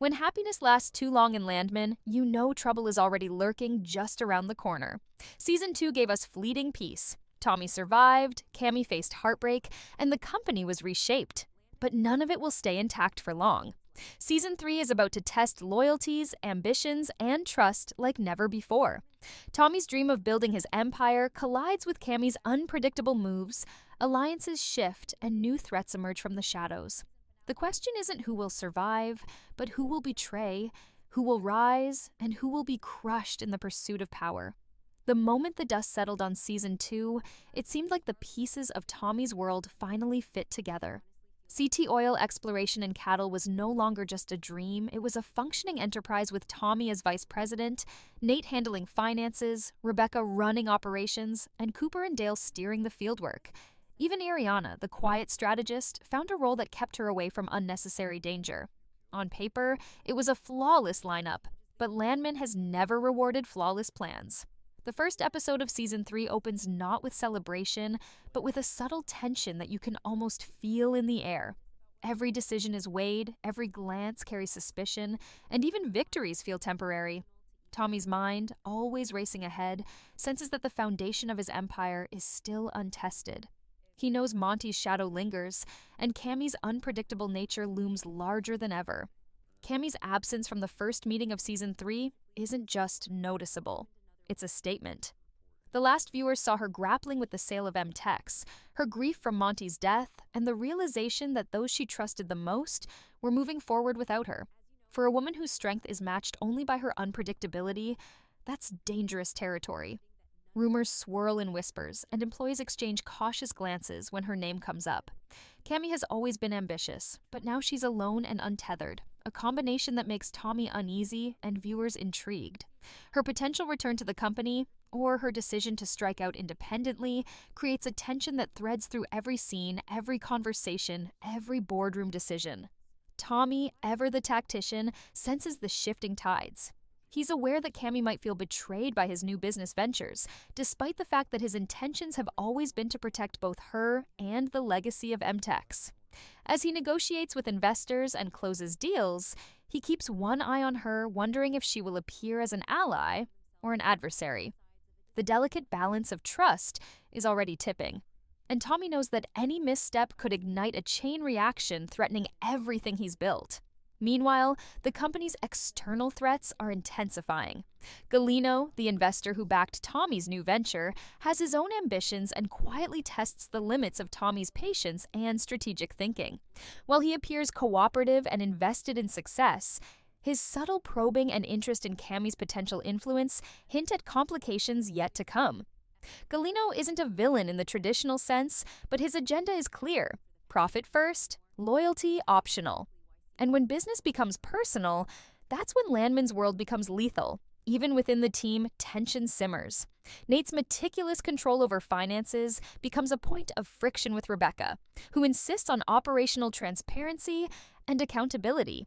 When happiness lasts too long in Landman, you know trouble is already lurking just around the corner. Season 2 gave us fleeting peace. Tommy survived, Cammy faced heartbreak, and the company was reshaped. But none of it will stay intact for long. Season 3 is about to test loyalties, ambitions, and trust like never before. Tommy's dream of building his empire collides with Cammy's unpredictable moves, alliances shift, and new threats emerge from the shadows. The question isn't who will survive, but who will betray, who will rise, and who will be crushed in the pursuit of power. The moment the dust settled on Season 2, it seemed like the pieces of Tommy's world finally fit together. CT Oil exploration in cattle was no longer just a dream, it was a functioning enterprise with Tommy as vice president, Nate handling finances, Rebecca running operations, and Cooper and Dale steering the fieldwork. Even Ariana, the quiet strategist, found a role that kept her away from unnecessary danger. On paper, it was a flawless lineup, but Landman has never rewarded flawless plans. The first episode of Season 3 opens not with celebration, but with a subtle tension that you can almost feel in the air. Every decision is weighed, every glance carries suspicion, and even victories feel temporary. Tommy's mind, always racing ahead, senses that the foundation of his empire is still untested. He knows Monty's shadow lingers, and Cammy's unpredictable nature looms larger than ever. Cammy's absence from the first meeting of Season 3 isn't just noticeable. It's a statement. The last viewers saw her grappling with the sale of MTechs, her grief from Monty's death, and the realization that those she trusted the most were moving forward without her. For a woman whose strength is matched only by her unpredictability, that's dangerous territory. Rumors swirl in whispers, and employees exchange cautious glances when her name comes up. Cammy has always been ambitious, but now she's alone and untethered, a combination that makes Tommy uneasy and viewers intrigued. Her potential return to the company, or her decision to strike out independently, creates a tension that threads through every scene, every conversation, every boardroom decision. Tommy, ever the tactician, senses the shifting tides. He's aware that Cammy might feel betrayed by his new business ventures, despite the fact that his intentions have always been to protect both her and the legacy of MTechs. As he negotiates with investors and closes deals, he keeps one eye on her, wondering if she will appear as an ally or an adversary. The delicate balance of trust is already tipping, and Tommy knows that any misstep could ignite a chain reaction threatening everything he's built. Meanwhile, the company's external threats are intensifying. Galino, the investor who backed Tommy's new venture, has his own ambitions and quietly tests the limits of Tommy's patience and strategic thinking. While he appears cooperative and invested in success, his subtle probing and interest in Cammy's potential influence hint at complications yet to come. Galino isn't a villain in the traditional sense, but his agenda is clear: profit first, loyalty optional. And when business becomes personal, that's when Landman's world becomes lethal. Even within the team, tension simmers. Nate's meticulous control over finances becomes a point of friction with Rebecca, who insists on operational transparency and accountability.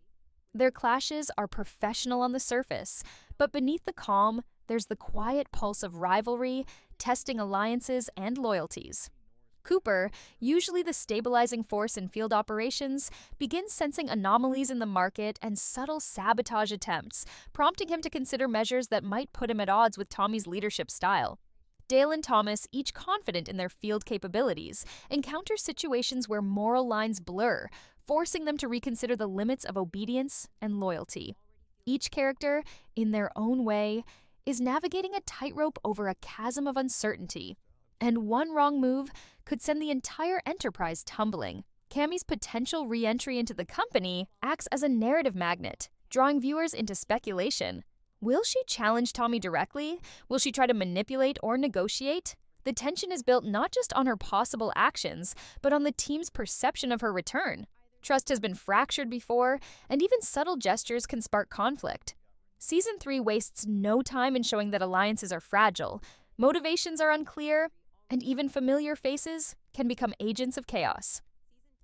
Their clashes are professional on the surface, but beneath the calm, there's the quiet pulse of rivalry, testing alliances and loyalties. Cooper, usually the stabilizing force in field operations, begins sensing anomalies in the market and subtle sabotage attempts, prompting him to consider measures that might put him at odds with Tommy's leadership style. Dale and Thomas, each confident in their field capabilities, encounter situations where moral lines blur, forcing them to reconsider the limits of obedience and loyalty. Each character, in their own way, is navigating a tightrope over a chasm of uncertainty, and one wrong move could send the entire enterprise tumbling. Cammy's potential re-entry into the company acts as a narrative magnet, drawing viewers into speculation. Will she challenge Tommy directly? Will she try to manipulate or negotiate? The tension is built not just on her possible actions, but on the team's perception of her return. Trust has been fractured before, and even subtle gestures can spark conflict. Season 3 wastes no time in showing that alliances are fragile, motivations are unclear, and even familiar faces can become agents of chaos.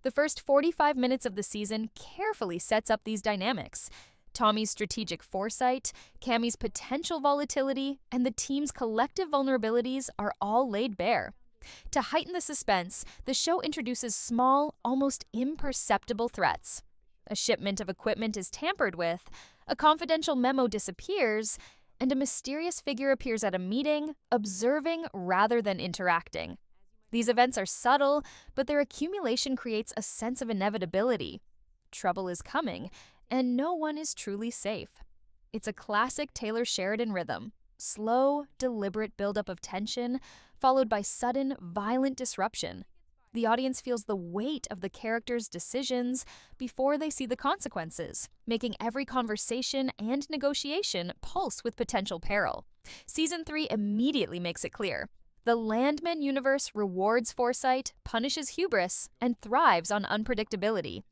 The first 45 minutes of the season carefully sets up these dynamics. Tommy's strategic foresight, Cammy's potential volatility, and the team's collective vulnerabilities are all laid bare. To heighten the suspense, the show introduces small, almost imperceptible threats. A shipment of equipment is tampered with, a confidential memo disappears, and a mysterious figure appears at a meeting, observing rather than interacting. These events are subtle, but their accumulation creates a sense of inevitability. Trouble is coming, and no one is truly safe. It's a classic Taylor Sheridan rhythm: slow, deliberate buildup of tension, followed by sudden, violent disruption. The audience feels the weight of the characters' decisions before they see the consequences, making every conversation and negotiation pulse with potential peril. Season 3 immediately makes it clear. The Landman universe rewards foresight, punishes hubris, and thrives on unpredictability.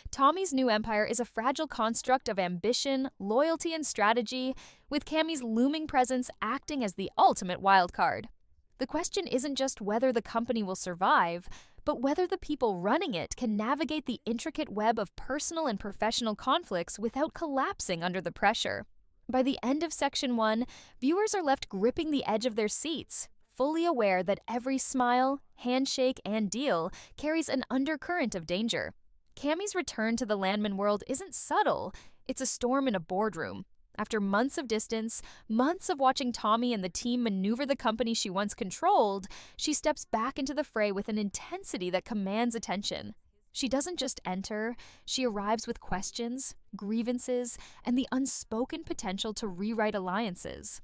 Tommy's new empire is a fragile construct of ambition, loyalty, and strategy, with Cammy's looming presence acting as the ultimate wildcard. The question isn't just whether the company will survive, but whether the people running it can navigate the intricate web of personal and professional conflicts without collapsing under the pressure. By the end of Season 1, viewers are left gripping the edge of their seats, fully aware that every smile, handshake, and deal carries an undercurrent of danger. Cammy's return to the Landman world isn't subtle, it's a storm in a boardroom. After months of distance, months of watching Tommy and the team maneuver the company she once controlled, she steps back into the fray with an intensity that commands attention. She doesn't just enter, she arrives with questions, grievances, and the unspoken potential to rewrite alliances.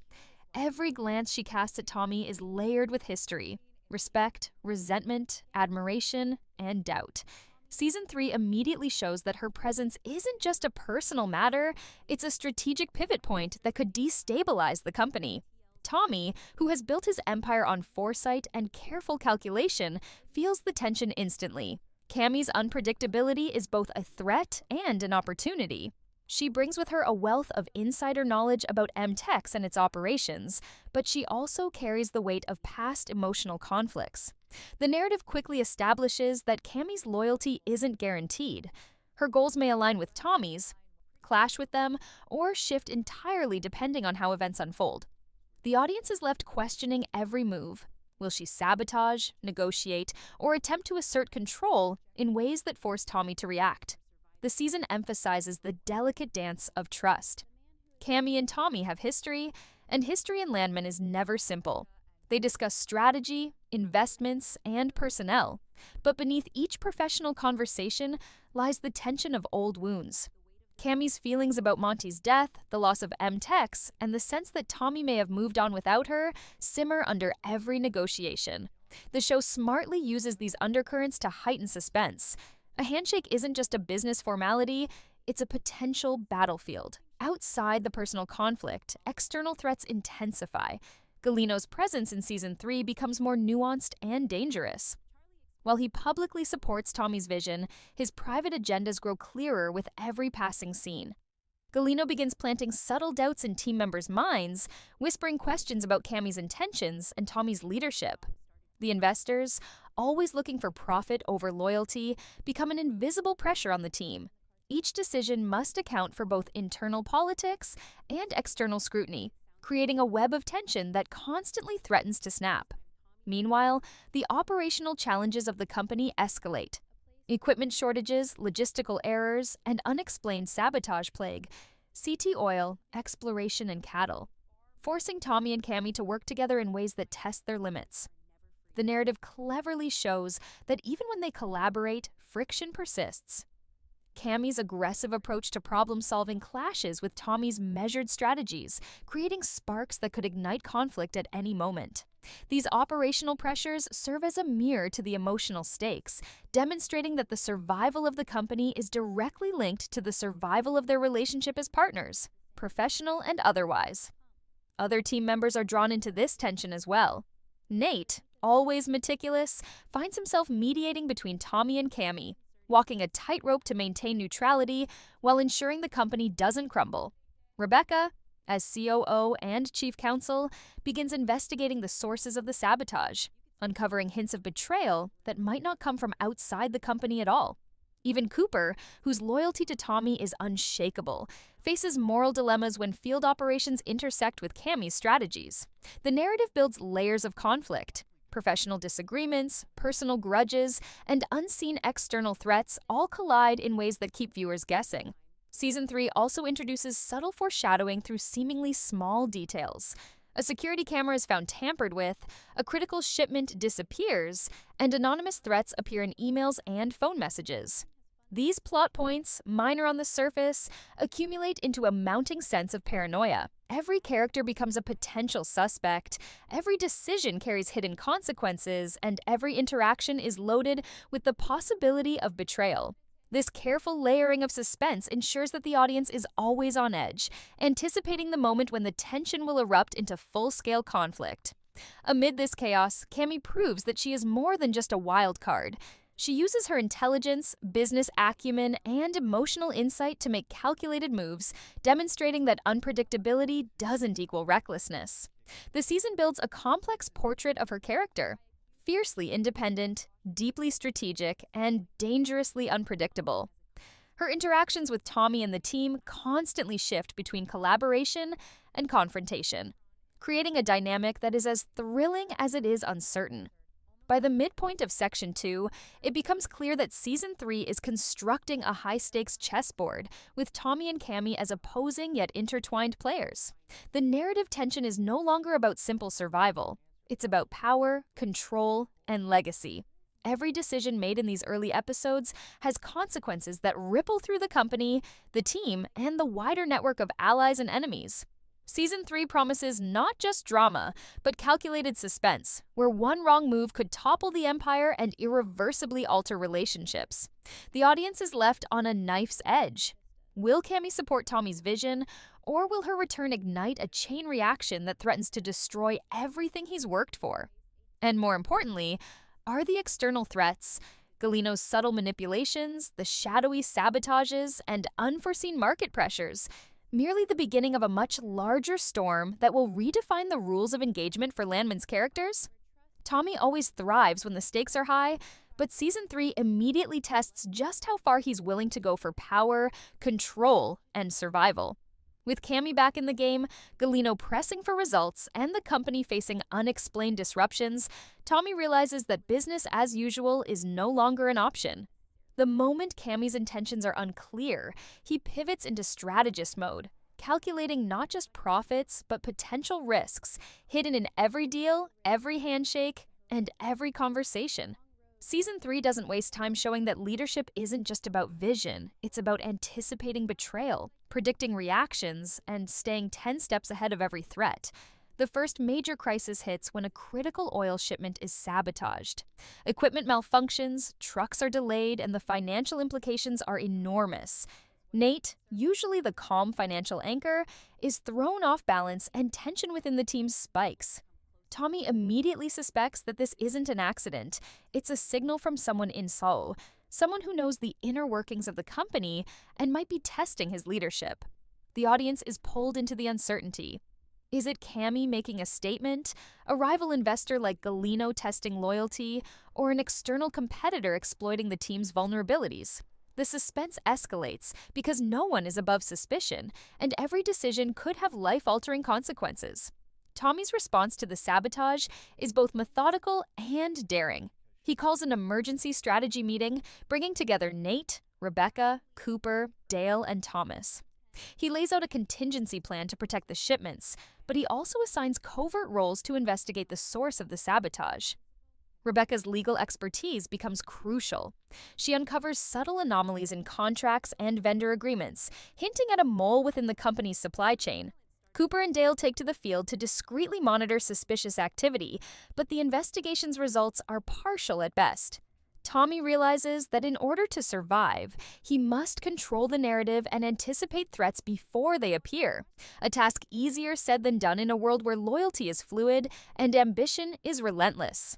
Every glance she casts at Tommy is layered with history: respect, resentment, admiration, and doubt. Season 3 immediately shows that her presence isn't just a personal matter, it's a strategic pivot point that could destabilize the company. Tommy, who has built his empire on foresight and careful calculation, feels the tension instantly. Cammy's unpredictability is both a threat and an opportunity. She brings with her a wealth of insider knowledge about MTechs and its operations, but she also carries the weight of past emotional conflicts. The narrative quickly establishes that Cammy's loyalty isn't guaranteed. Her goals may align with Tommy's, clash with them, or shift entirely depending on how events unfold. The audience is left questioning every move. Will she sabotage, negotiate, or attempt to assert control in ways that force Tommy to react? The season emphasizes the delicate dance of trust. Cammy and Tommy have history, and history in Landman is never simple. They discuss strategy, investments, and personnel, but beneath each professional conversation lies the tension of old wounds. Cammy's feelings about Monty's death, the loss of MTechs, and the sense that Tommy may have moved on without her simmer under every negotiation. The show smartly uses these undercurrents to heighten suspense. A handshake isn't just a business formality, it's a potential battlefield. Outside the personal conflict, external threats intensify. Galino's presence in Season 3 becomes more nuanced and dangerous. While he publicly supports Tommy's vision, his private agendas grow clearer with every passing scene. Galino begins planting subtle doubts in team members' minds, whispering questions about Cammy's intentions and Tommy's leadership. The investors, always looking for profit over loyalty, become an invisible pressure on the team. Each decision must account for both internal politics and external scrutiny, creating a web of tension that constantly threatens to snap. Meanwhile, the operational challenges of the company escalate. Equipment shortages, logistical errors, and unexplained sabotage plague CT oil, exploration, and cattle, forcing Tommy and Cammy to work together in ways that test their limits. The narrative cleverly shows that even when they collaborate, friction persists. Cammy's aggressive approach to problem-solving clashes with Tommy's measured strategies, creating sparks that could ignite conflict at any moment. These operational pressures serve as a mirror to the emotional stakes, demonstrating that the survival of the company is directly linked to the survival of their relationship as partners, professional and otherwise. Other team members are drawn into this tension as well. Nate, always meticulous, finds himself mediating between Tommy and Cammy, walking a tightrope to maintain neutrality while ensuring the company doesn't crumble. Rebecca, as COO and Chief Counsel, begins investigating the sources of the sabotage, uncovering hints of betrayal that might not come from outside the company at all. Even Cooper, whose loyalty to Tommy is unshakable, faces moral dilemmas when field operations intersect with Cammy's strategies. The narrative builds layers of conflict. Professional disagreements, personal grudges, and unseen external threats all collide in ways that keep viewers guessing. Season 3 also introduces subtle foreshadowing through seemingly small details. A security camera is found tampered with, a critical shipment disappears, and anonymous threats appear in emails and phone messages. These plot points, minor on the surface, accumulate into a mounting sense of paranoia. Every character becomes a potential suspect, every decision carries hidden consequences, and every interaction is loaded with the possibility of betrayal. This careful layering of suspense ensures that the audience is always on edge, anticipating the moment when the tension will erupt into full-scale conflict. Amid this chaos, Cammy proves that she is more than just a wild card. She uses her intelligence, business acumen, and emotional insight to make calculated moves, demonstrating that unpredictability doesn't equal recklessness. The season builds a complex portrait of her character. Fiercely independent, deeply strategic, and dangerously unpredictable. Her interactions with Tommy and the team constantly shift between collaboration and confrontation, creating a dynamic that is as thrilling as it is uncertain. By the midpoint of Section 2, it becomes clear that Season 3 is constructing a high-stakes chessboard, with Tommy and Cammy as opposing yet intertwined players. The narrative tension is no longer about simple survival. It's about power, control, and legacy. Every decision made in these early episodes has consequences that ripple through the company, the team, and the wider network of allies and enemies. Season 3 promises not just drama, but calculated suspense, where one wrong move could topple the empire and irreversibly alter relationships. The audience is left on a knife's edge. Will Cammy support Tommy's vision, or will her return ignite a chain reaction that threatens to destroy everything he's worked for? And more importantly, are the external threats, Galino's subtle manipulations, the shadowy sabotages, and unforeseen market pressures, merely the beginning of a much larger storm that will redefine the rules of engagement for Landman's characters? Tommy always thrives when the stakes are high, but Season 3 immediately tests just how far he's willing to go for power, control, and survival. With Cammy back in the game, Galino pressing for results, and the company facing unexplained disruptions, Tommy realizes that business as usual is no longer an option. The moment Cammy's intentions are unclear, he pivots into strategist mode, calculating not just profits, but potential risks, hidden in every deal, every handshake, and every conversation. Season 3 doesn't waste time showing that leadership isn't just about vision, it's about anticipating betrayal, predicting reactions, and staying 10 steps ahead of every threat. The first major crisis hits when a critical oil shipment is sabotaged. Equipment malfunctions, trucks are delayed, and the financial implications are enormous. Nate, usually the calm financial anchor, is thrown off balance and tension within the team spikes. Tommy immediately suspects that this isn't an accident. It's a signal from someone in Seoul, someone who knows the inner workings of the company and might be testing his leadership. The audience is pulled into the uncertainty. Is it Cammy making a statement, a rival investor like Galino testing loyalty, or an external competitor exploiting the team's vulnerabilities? The suspense escalates because no one is above suspicion, and every decision could have life-altering consequences. Tommy's response to the sabotage is both methodical and daring. He calls an emergency strategy meeting, bringing together Nate, Rebecca, Cooper, Dale, and Thomas. He lays out a contingency plan to protect the shipments, but he also assigns covert roles to investigate the source of the sabotage. Rebecca's legal expertise becomes crucial. She uncovers subtle anomalies in contracts and vendor agreements, hinting at a mole within the company's supply chain. Cooper and Dale take to the field to discreetly monitor suspicious activity, but the investigation's results are partial at best. Tommy realizes that in order to survive, he must control the narrative and anticipate threats before they appear, a task easier said than done in a world where loyalty is fluid and ambition is relentless.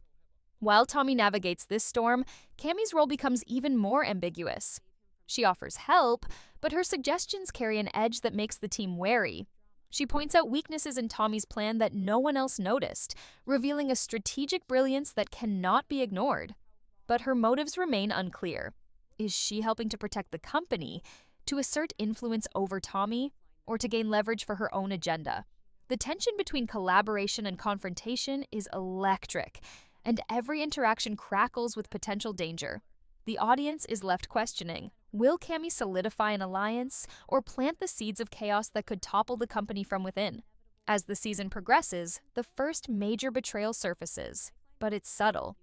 While Tommy navigates this storm, Cammy's role becomes even more ambiguous. She offers help, but her suggestions carry an edge that makes the team wary. She points out weaknesses in Tommy's plan that no one else noticed, revealing a strategic brilliance that cannot be ignored. But her motives remain unclear. Is she helping to protect the company, to assert influence over Tommy, or to gain leverage for her own agenda? The tension between collaboration and confrontation is electric, and every interaction crackles with potential danger. The audience is left questioning, will Cammy solidify an alliance or plant the seeds of chaos that could topple the company from within? As the season progresses, the first major betrayal surfaces, but it's subtle.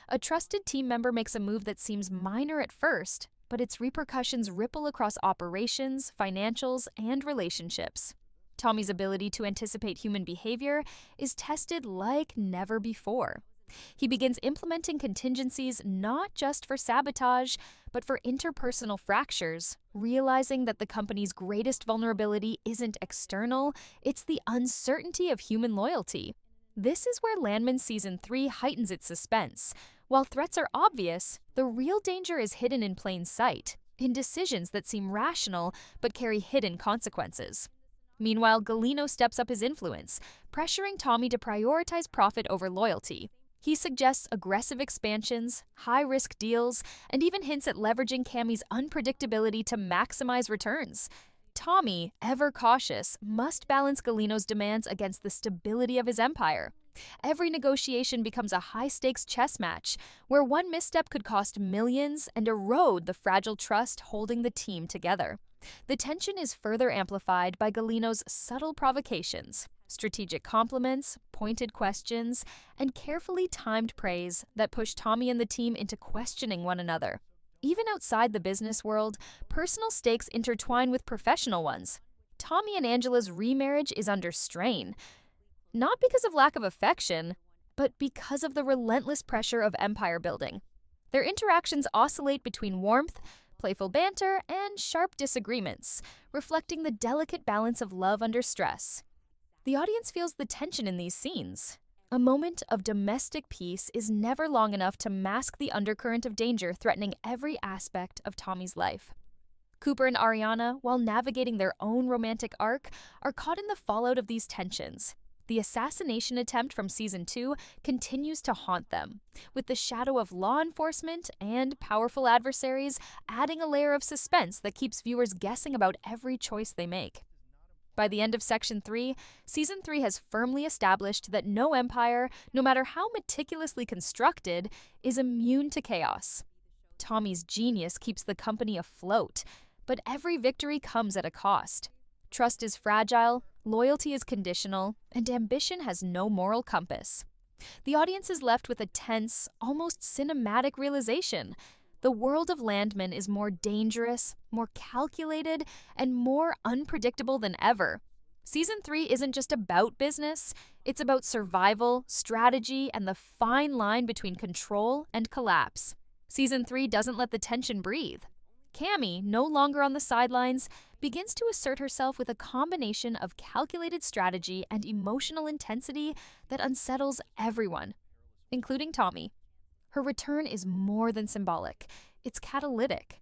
A trusted team member makes a move that seems minor at first, but its repercussions ripple across operations, financials, and relationships. Tommy's ability to anticipate human behavior is tested like never before. He begins implementing contingencies not just for sabotage, but for interpersonal fractures, realizing that the company's greatest vulnerability isn't external, it's the uncertainty of human loyalty. This is where Landman Season 3 heightens its suspense. While threats are obvious, the real danger is hidden in plain sight, in decisions that seem rational but carry hidden consequences. Meanwhile, Galino steps up his influence, pressuring Tommy to prioritize profit over loyalty. He suggests aggressive expansions, high-risk deals, and even hints at leveraging Cammy's unpredictability to maximize returns. Tommy, ever cautious, must balance Galino's demands against the stability of his empire. Every negotiation becomes a high-stakes chess match, where one misstep could cost millions and erode the fragile trust holding the team together. The tension is further amplified by Galino's subtle provocations, strategic compliments, pointed questions, and carefully timed praise that push Tommy and the team into questioning one another. Even outside the business world, personal stakes intertwine with professional ones. Tommy and Angela's remarriage is under strain, not because of lack of affection, but because of the relentless pressure of empire building. Their interactions oscillate between warmth, playful banter, and sharp disagreements, reflecting the delicate balance of love under stress. The audience feels the tension in these scenes. A moment of domestic peace is never long enough to mask the undercurrent of danger threatening every aspect of Tommy's life. Cooper and Ariana, while navigating their own romantic arc, are caught in the fallout of these tensions. The assassination attempt from Season 2 continues to haunt them, with the shadow of law enforcement and powerful adversaries adding a layer of suspense that keeps viewers guessing about every choice they make. By the end of Section 3, Season 3 has firmly established that no empire, no matter how meticulously constructed, is immune to chaos. Tommy's genius keeps the company afloat, but every victory comes at a cost. Trust is fragile, loyalty is conditional, and ambition has no moral compass. The audience is left with a tense, almost cinematic realization. The world of Landman is more dangerous, more calculated, and more unpredictable than ever. Season 3 isn't just about business, it's about survival, strategy, and the fine line between control and collapse. Season 3 doesn't let the tension breathe. Cammy, no longer on the sidelines, begins to assert herself with a combination of calculated strategy and emotional intensity that unsettles everyone, including Tommy. Her return is more than symbolic, it's catalytic.